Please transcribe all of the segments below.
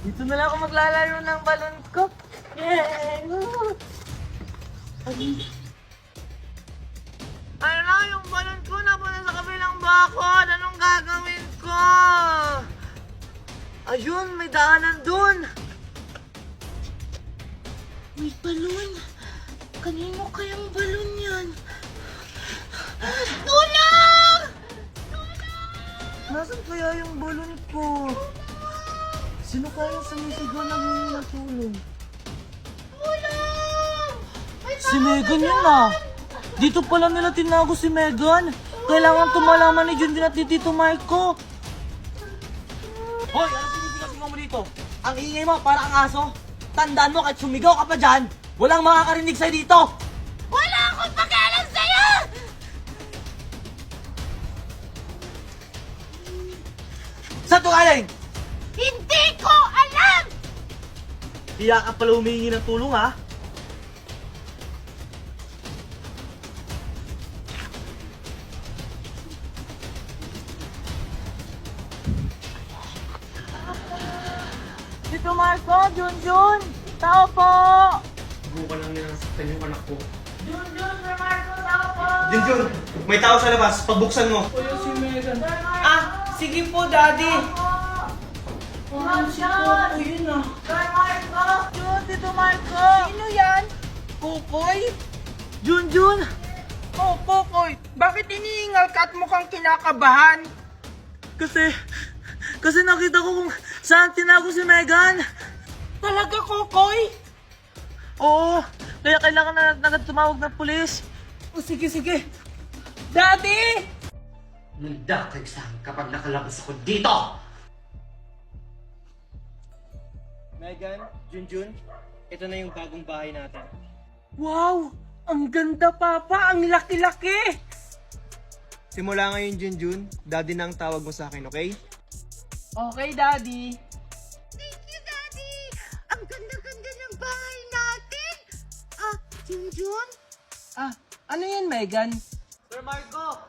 Dito na lang ako maglalaro ng balon ko. Yay! Ano na, yung balon ko napunta sa kabilang bakod. Anong gagawin ko? Ayun, may daanan dun. May balon. Kanino kayang balon yan? Tulong! Nasaan kaya yung balon ko? Sino kaya sumisigaw na humingi ng tulong? Tulong! Si Megan yun ah! Dito pala nila tinago si Megan! Kailangan tumalaman ni Junjun at ni Tito Marco! Hoy! Ano sinisigaw mo dito? Ang ingay mo para ang aso! Tandaan mo kahit sumigaw ka pa dyan! Walang makakarinig sa'yo dito! Wala akong pakialam sa'yo! Saan to galing? Hindi ko alam! Diya ka pala humingi ng tulong ha? Tito Marco, Junjun! Tao po! Subukan lang nilang saktan yung anak ko. Junjun, Sir Marco, tao po! Junjun, may tao sa labas. Pagbuksan mo. Ah, sige po, Daddy! Parang si Coco yun ah. Sir Marco! Jun, Tito Marco! Sino yan? Kokoy? Junjun! Oh, Kokoy, bakit iniingal ka at mukhang kinakabahan? Kasi nakita ko kung saan tinago si Megan. Talaga, Kokoy? Oo, kaya kailangan na agad tumawag ng pulis. O sige. Daddy! Nanda ka exam kapag nakalabas ako dito! Megan, Junjun, ito na yung bagong bahay natin. Wow! Ang ganda, Papa! Ang laki-laki! Simula ngayon, Junjun, daddy na ang tawag mo sa akin, okay? Okay, Daddy. Thank you, Daddy! Ang ganda-ganda ng bahay natin! Junjun? Ano yan, Megan? Sir Marco!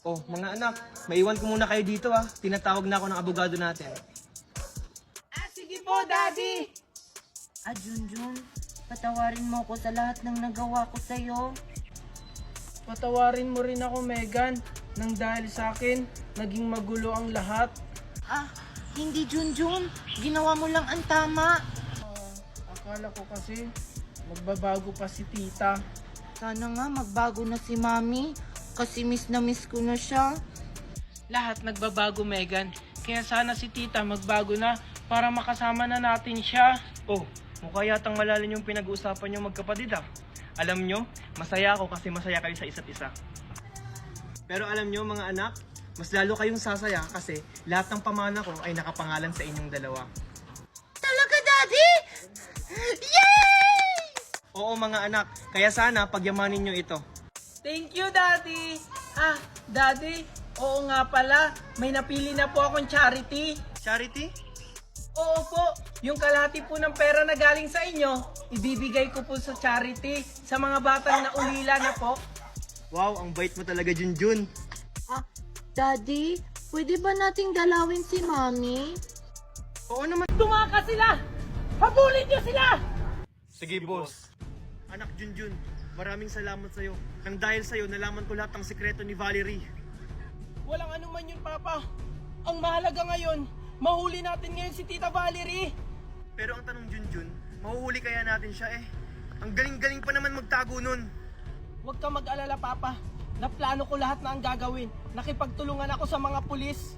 Oh, mga anak, maiwan ko muna kayo dito ah. Tinatawag na ako ng abogado natin. Sige po, Daddy! Junjun, patawarin mo ko sa lahat ng nagawa ko sa'yo. Patawarin mo rin ako, Megan. Nang dahil sa akin, naging magulo ang lahat. Hindi Junjun. Ginawa mo lang ang tama. Akala ko kasi, magbabago pa si Tita. Sana nga magbago na si Mami. Kasi miss na miss ko na siya. Lahat nagbabago, Megan. Kaya sana si Tita magbago na para makasama na natin siya. Oh, mukha yatang malalim yung pinag-uusapan nyo magkapatid ah. Alam nyo, masaya ako kasi masaya kayo sa isa't isa. Pero alam nyo mga anak, mas lalo kayong sasaya kasi lahat ng pamana ko ay nakapangalan sa inyong dalawa. Talaga, Daddy? Yay! Oo mga anak, kaya sana pagyamanin nyo ito. Thank you, Daddy! Daddy, oo nga pala, may napili na po akong charity. Charity? Oo po, yung kalahati po ng pera na galing sa inyo, ibibigay ko po sa charity sa mga batang naulila na po. Wow, ang bait mo talaga, Junjun. Daddy, pwede ba nating dalawin si Mami? Oo naman. Tumakas sila! Habulin niyo sila! Sige, boss. Anak Junjun, maraming salamat sa'yo. Nang dahil sa'yo, nalaman ko lahat ng sikreto ni Valerie. Walang anuman yun, Papa. Ang mahalaga ngayon, mahuli natin ngayon si Tita Valerie. Pero ang tanong, Junjun, mahuhuli kaya natin siya eh? Ang galing-galing pa naman magtago nun. Huwag kang mag-alala, Papa. Naplano ko lahat na ang gagawin. Nakipagtulungan ako sa mga pulis.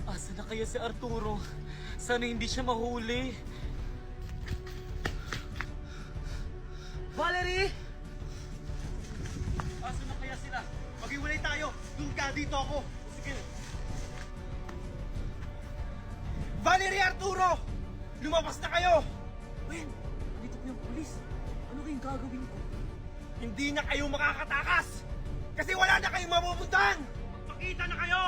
Asa na kaya si Arturo? Sana hindi siya mahuli. Valerie! Asa na kaya sila? Maghiwalay tayo. Doon ka, dito ako. Sige. Valerie, Arturo! Lumabas na kayo! Wen, dito po yung pulis. Ano kayong gagawin ko? Hindi na kayo makakatakas! Kasi wala na kayong mapupuntahan! Pakita na kayo!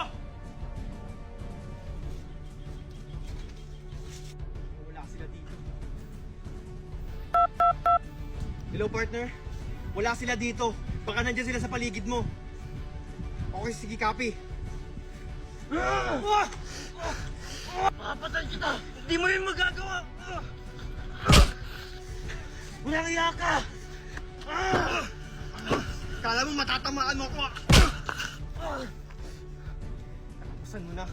Wala sila dito. Hello, partner? Wala sila dito. Baka nandiyan sila sa paligid mo. Okay, sige, copy. Papatay kita! Hindi mo yun magagawa! Walang iya ka! Kala mo matatamaan mo ako! Saan mo na?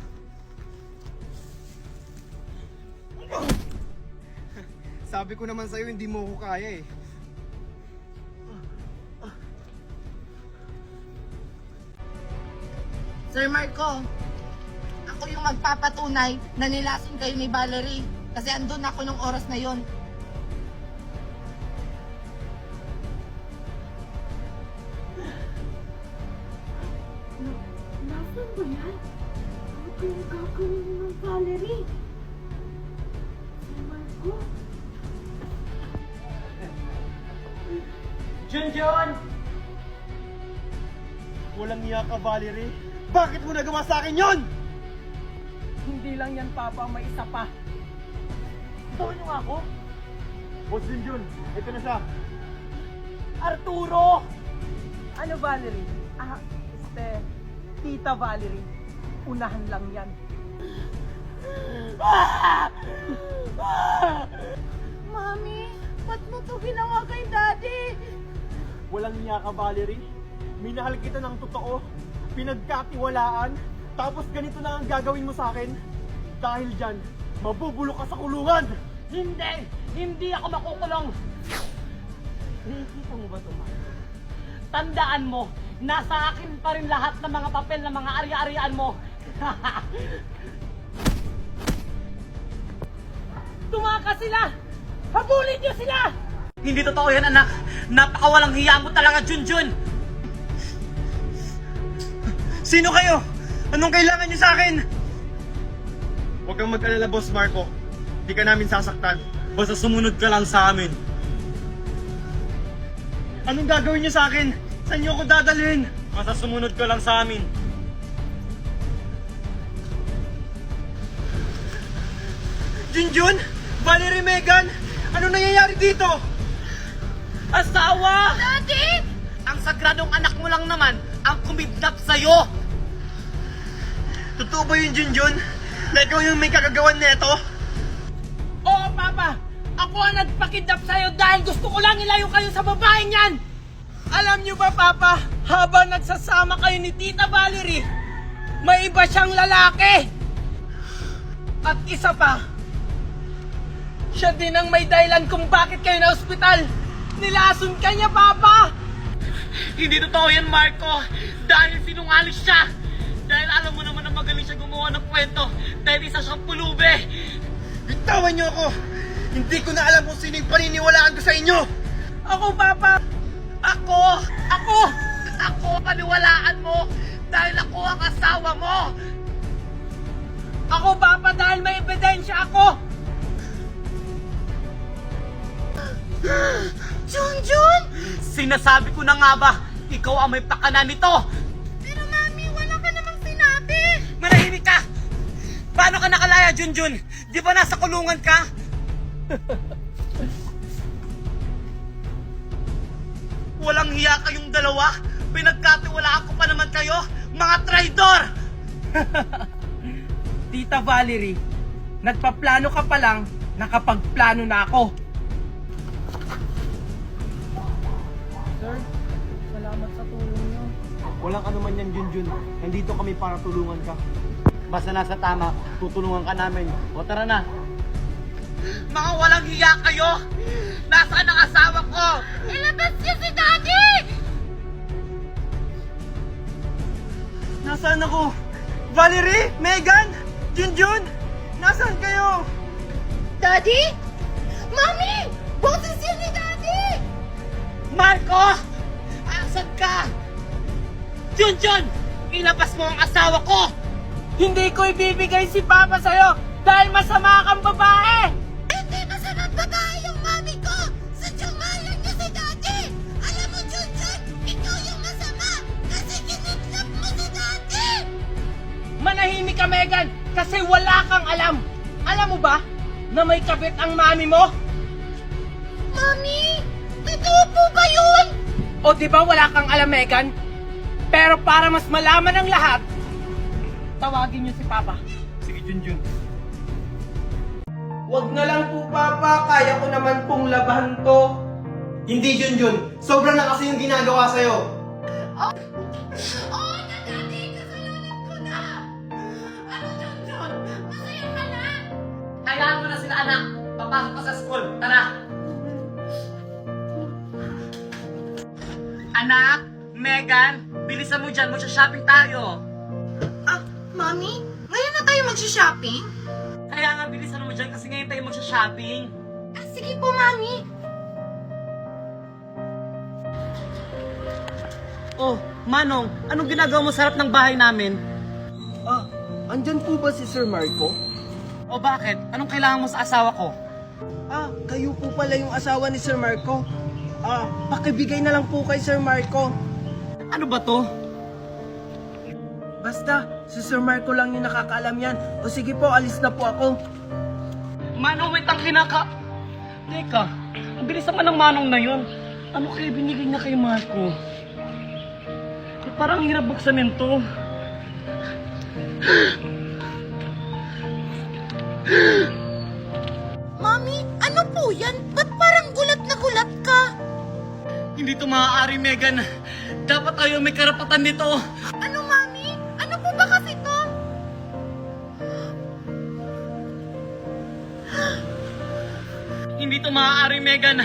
Sabi ko naman sa'yo, hindi mo ako kaya eh. Sir Marco, ako yung magpapatunay na nilason kayo ni Valerie. Kasi andun ako nung oras na yon. Nasaan ba yan? Ano kayong gagawin ng Valerie? Sir Marco? Junjun! Walang iya ka, Valerie. Bakit mo nagawa sa akin yon? Hindi lang yan, Papa, may isa pa. Tawin niyo nga ako. Boss Junjun, ito na siya. Arturo! Ano, Valerie? Tita Valerie. Unahan lang yan. Mami, ba't mo to ginawa kay Daddy? Walang iya ka, Valerie. Minahal kita ng totoo. Pinagkatiwalaan. Tapos ganito na ang gagawin mo sa akin. Dahil dyan, mabubulok ka sa kulungan. Hindi! Hindi ako makukulong! Nakikita mo ba ito, Marco? Tandaan mo, nasa akin pa rin lahat ng mga papel ng mga ari-arian mo. Tumakas sila! Habulin niyo sila! Hindi totoo yan, anak. Napakawalang hiya mo talaga, Junjun. Sino kayo? Anong kailangan niyo sa akin? Huwag kang mag-alala, Boss Marco. Di ka namin sasaktan. Basta sumunod ka lang sa amin. Anong gagawin niyo sa akin? Saan niyo ako dadalhin? Basta sumunod ka lang sa amin. Junjun? Valerie, Megan? Ano nangyayari dito? Asawa! Daddy! Ang sagradong anak mo lang naman ang kumidnap sa'yo! Totoo ba yun, Junjun? Na ikaw yung may kagagawan nito? Oo, Papa! Ako ang nagpakidnap sa'yo dahil gusto ko lang ilayo kayo sa babaeng yan! Alam niyo ba, Papa, habang nagsasama kayo ni Tita Valerie, may iba siyang lalaki! At isa pa, siya din ang may dahilan kung bakit kayo na ospital! Nilason ka niya, Papa! Hindi totoo yan, Marco! Dahil sinungaling siya! Dahil alam mo naman na magaling siya gumawa ng kwento dahil isa siyang pulube! Bitawan niyo ako! Hindi ko na alam kung sino yung paniniwalaan ko sa inyo! Ako, Papa! Ako! Ako paniwalaan mo! Dahil ako ang asawa mo! Ako, Papa, dahil may ebidensya ako! Junjun! Sinasabi ko na nga ba, ikaw ang may pakana nito! Pero Mami, wala ka namang sinabi! Manahimik ka! Paano ka nakalaya, Junjun? Di ba nasa kulungan ka? Walang hiya kayong dalawa! Pinagkatiwalaan ko pa naman kayo! Mga traidor! Tita Valerie, nagpaplano ka pa lang, nakapagplano na ako. Sir, salamat sa tulong niyo. Walang anuman yan, Junjun. Nandito kami para tulungan ka. Basta nasa tama, tutulungan ka namin. O tara na! Mga walang hiya kayo! Nasaan ang asawa ko? Ilabas niyo si Daddy! Nasaan ako? Valerie? Megan? Junjun? Nasaan kayo? Daddy? Mami! Boses yun ni Daddy! Marco! Asan ka? Junjun! Ilabas mo ang asawa ko! Hindi ko ibibigay si Papa sa'yo dahil masama kang babae! Hindi masamang babae yung mami ko! Sadyamalan niyo si Daddy! Alam mo, Junjun, ikaw yung masama kasi kinidnap mo si Daddy! Manahimik ka, Megan, kasi wala kang alam. Alam mo ba na may kabit ang mami mo? Mami! Totoo po ba yun? O di ba wala kang alam, Megan? Pero para mas malaman ng lahat, tawagin niyo si Papa. Sige, Junjun. Wag na lang po, Papa. Kaya ko naman pong labahan to. Hindi, Junjun. Sobra na kasi yung ginagawa sa'yo. Oo na, Daddy! Kasalanan ko na! Ano, Junjun? Masaya ka na? Hayaan mo na sila, anak. Papasok ka sa school. Tara. Anak, Megan, bilisan mo dyan, magsha-shopping tayo. Ah, Mami? Ngayon na tayo mag-shopping? Kaya nga bilisan mo dyan kasi ngayon tayo magsha-shopping. Ah, sige po, Mami. Oh, Manong, anong ginagawa mo sa harap ng bahay namin? Ah, andyan po ba si Sir Marco? O bakit? Anong kailangan mo sa asawa ko? Ah, kayo po pala yung asawa ni Sir Marco. Ah, pakibigay na lang po kay Sir Marco. Ano ba to? Basta, si Sir Marco lang yung nakakaalam yan. O sige po, alis na po ako. Manong, wait ang kinaka... Teka, ang bilis naman ng Manong na yun. Ano kaya binigay niya kay Marco? Eh, parang ang hirap buksan nito. Mami, ano po yan? Ba't parang gulat na gulat ka? Hindi to maaari, Megan. Dapat tayo may karapatan nito. Ano, Mami? Ano po ba kasi to? Hindi to maaari, Megan.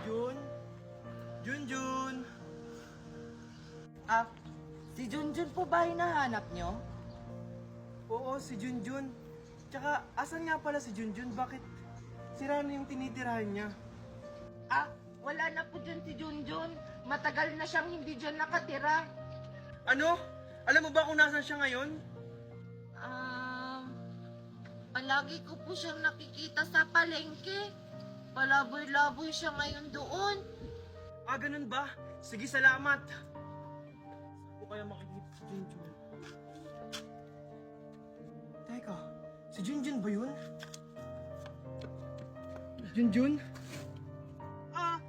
Junjun? Junjun? Ah, si Junjun po ba hinahanap nyo? Oo, si Junjun. Tsaka, asan nga pala si Junjun? Bakit sira na yung tinitirahan niya? Ah, wala na po dyan si Junjun. Matagal na siyang hindi dyan nakatira. Ano? Alam mo ba kung nasan siya ngayon? Palagi ko po siyang nakikita sa palengke. Palaboy-laboy siya ngayon doon. Ah, ganun ba? Sige, salamat. O kaya makikita si Junjun? Teka, si Junjun ba yun? Junjun? Ah,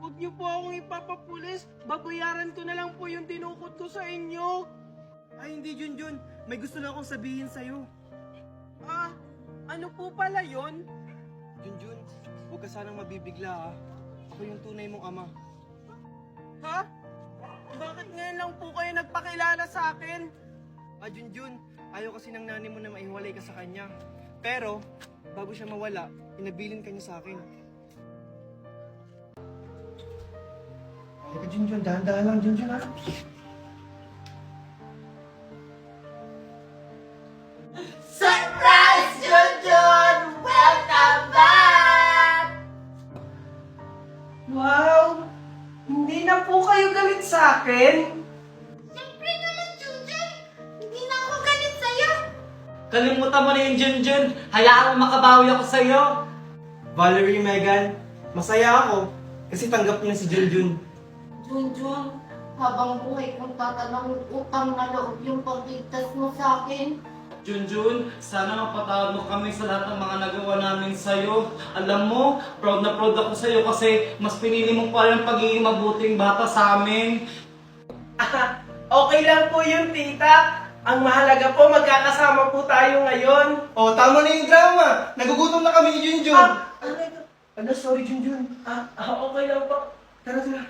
huwag niyo po akong ipapapulis. Babayaran ko na lang po yung dinukot ko sa inyo. Ay, hindi, Junjun. May gusto lang akong sabihin sa'yo. Ah, ano po pala yon? Junjun, huwag ka sanang mabibigla ha. Ako yung tunay mong ama. Ha? Bakit ngayon lang po kayo nagpakilala sa akin? Ah, Junjun, ayaw kasi ng nanay mo na maiwalay ka sa kanya. Pero, bago siya mawala, inabilin ka niya sa akin. Teka, Junjun, dahan-dahan lang, Junjun ha. Surprise, Junjun! Welcome back! Wow! Hindi na po kayo galit sa akin? Siyempre naman, Junjun! Hindi na ako galit sa'yo! Kalimutan mo na yung Junjun. Hayaan mo makabawi ako sa'yo. Valerie, Megan, masaya ako kasi tanggap niya si Junjun. Junjun, habang buhay kong tatanong utang na loob yung pagligtas mo sa akin. Junjun, sana mapatawad mo kami sa lahat ng mga nagawa namin sa'yo. Alam mo, proud na proud ako sa'yo kasi mas pinili mo pa rin ang pagiging mabuting bata sa amin. Okay lang po yun, tita. Ang mahalaga po, magkakasama po tayo ngayon. Oh, tama na yung drama. Nagugutom na kami ni Junjun. Sorry, Junjun. Okay lang po. Tara, tara.